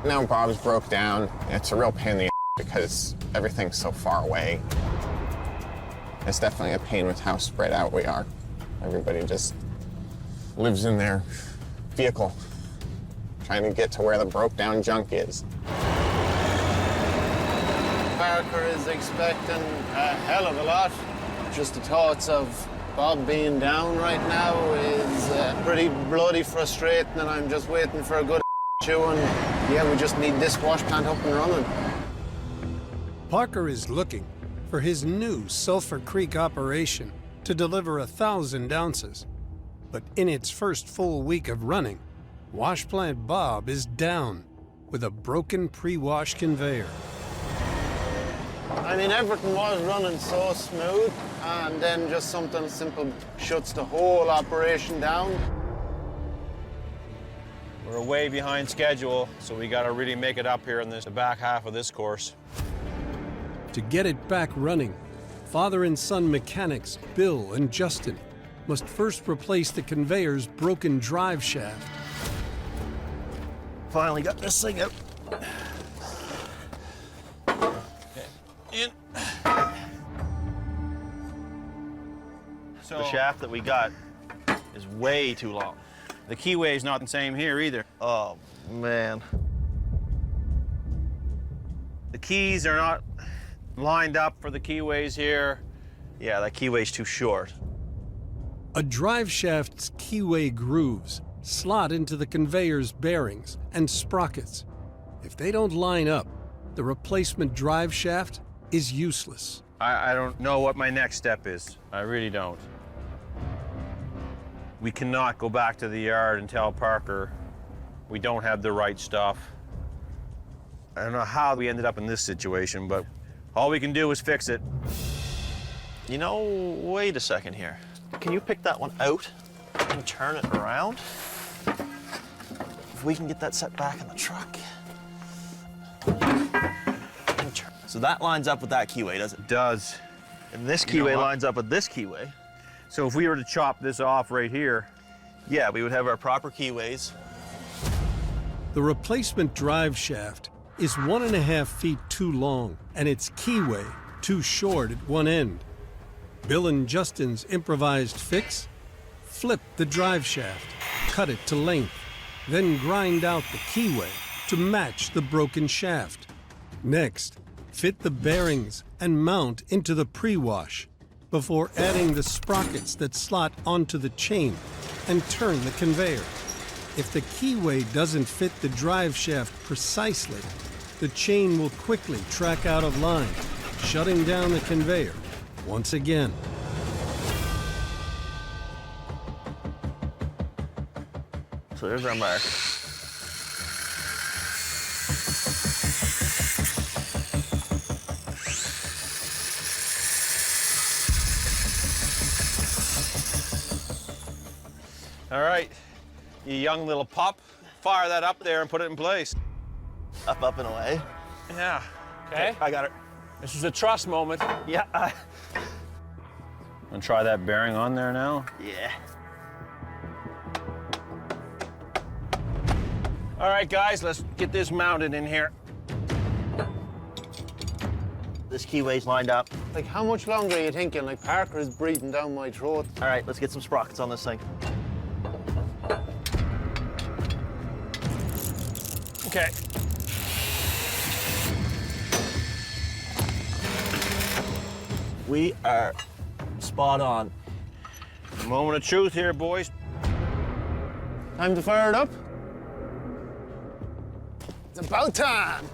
Now Bob's broke down. It's a real pain in the because everything's so far away. It's definitely a pain with how spread out we are. Everybody just lives in their vehicle, trying to get to where the broke down junk is. Parker is expecting a hell of a lot. Just the thoughts of Bob being down right now is pretty bloody frustrating, and I'm just waiting for a good chew, and yeah, we just need this wash plant up and running. Parker is looking for his new Sulphur Creek operation to deliver 1,000 ounces. But in its first full week of running, Wash Plant Bob is down with a broken pre-wash conveyor. I mean, everything was running so smooth, and then just something simple shuts the whole operation down. We're way behind schedule, so we got to really make it up here in the back half of this course. To get it back running, father and son mechanics Bill and Justin must first replace the conveyor's broken drive shaft. Finally got this thing out. In. So The shaft that we got is way too long. the keyway's not the same here either. Oh, man. The keys are not lined up for the keyways here. Yeah, that keyway's too short. A drive shaft's keyway grooves slot into the conveyor's bearings and sprockets. If they don't line up, the replacement drive shaft is useless. I don't know what my next step is. I really don't. We cannot go back to the yard and tell Parker we don't have the right stuff. I don't know how we ended up in this situation, but all we can do is fix it. You know, wait a second here. Can you pick that one out and turn it around? If we can get that set back in the truck. So that lines up with that keyway, does it? It does. And this You know keyway what? lines up with this keyway. So if we were to chop this off right here, Yeah, we would have our proper keyways. The replacement drive shaft is 1.5 feet too long and its keyway too short at one end. Bill and Justin's improvised fix? Flip the drive shaft, cut it to length, then grind out the keyway to match the broken shaft. Next, fit the bearings and mount into the pre-wash before adding the sprockets that slot onto the chain and turn the conveyor. If the keyway doesn't fit the drive shaft precisely, the chain will quickly track out of line, shutting down the conveyor once again. So there's our mark. all right, you young little pup, fire that up there and put it in place. Up, up, and away. Yeah. Okay. I got it. This is a trust moment. Yeah. And try that bearing on there now. Yeah. All right, guys, let's get this mounted in here. This keyway's lined up. Like, how much longer are you thinking? Like, Parker is breathing down my throat. All right, let's get some sprockets on this thing. Okay. We are spot on. Moment of truth here, boys. Time to fire it up? It's about time.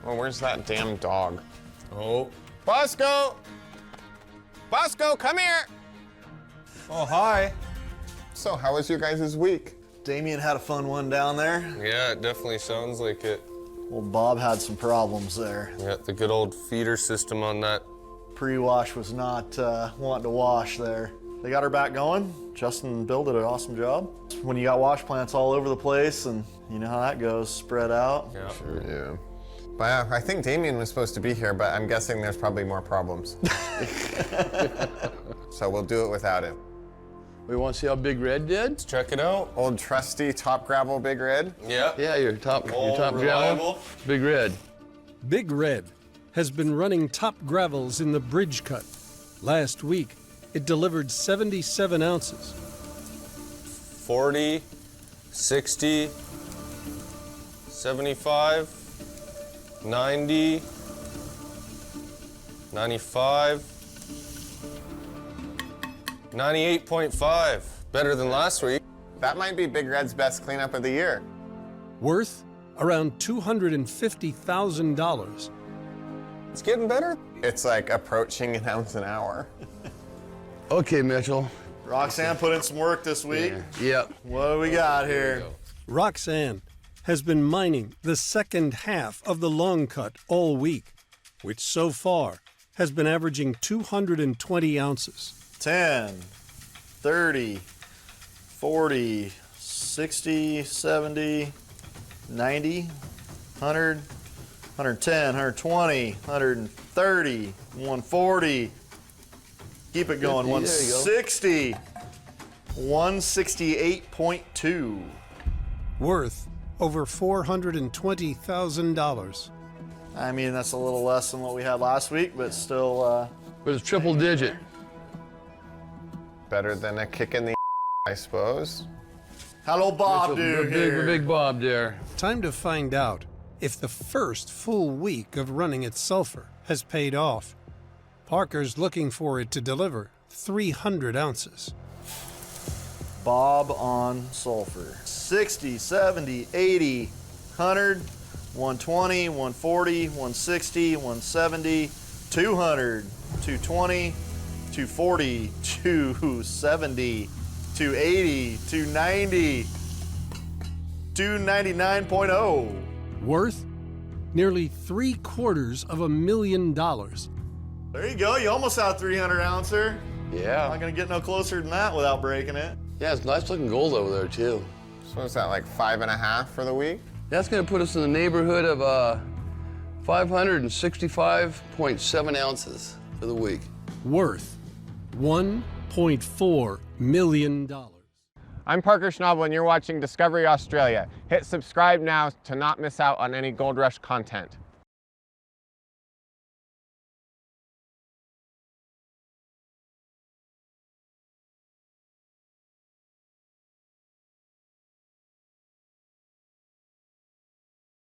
Well, where's that damn dog? Oh. Bosco! Bosco, come here! Oh, hi. So, how was your guys' week? Damien had a fun one down there. Yeah, it definitely sounds like it. Well, Bob had some problems there. Yeah, the good old feeder system on that. Pre-wash was not wanting to wash there. They got her back going. Justin and Bill did an awesome job. When you got wash plants all over the place, and you know how that goes, spread out. Yeah. Sure, yeah. But I think Damien was supposed to be here, but I'm guessing there's probably more problems. So we'll do it without him. We want to see how Big Red did? Let's check it out. Old trusty top gravel Big Red. Yeah. Yeah, your top reliable. gravel. Big Red. Big Red has been running top gravels in the bridge cut. Last week, it delivered 77 ounces. 40, 60, 75, 90, 95, 98.5. Better than last week. That might be Big Red's best cleanup of the year. Worth around $250,000. It's getting better. It's like approaching an ounce an hour. Okay, Mitchell. Roxanne put in some work this week. Yep. What do we got here? Roxanne has been mining the second half of the long cut all week, which so far has been averaging 220 ounces. 10, 30, 40, 60, 70, 90, 100, 110, 120, 130, 140. Keep it going. 160, 168.2. Worth over $420,000. I mean, that's a little less than what we had last week, but still. But it's triple digit. Better than a kick in the I suppose. Hello, Bob, dude. Big Bob there. Time to find out if the first full week of running at Sulphur has paid off. Parker's looking for it to deliver 300 ounces. Bob on sulfur. 60, 70, 80, 100, 120, 140, 160, 170, 200, 220, 240, 270, 280, 290, 299.0. Worth nearly $750,000. There you go. You almost had a 300 ouncer. Yeah. Not gonna get no closer than that without breaking it. Yeah, it's nice looking gold over there too. So what's that, like 5.5 for the week? That's going to put us in the neighborhood of 565.7 ounces for the week. Worth $1.4 million. I'm Parker Schnabel and you're watching Discovery Australia. Hit subscribe now to not miss out on any Gold Rush content.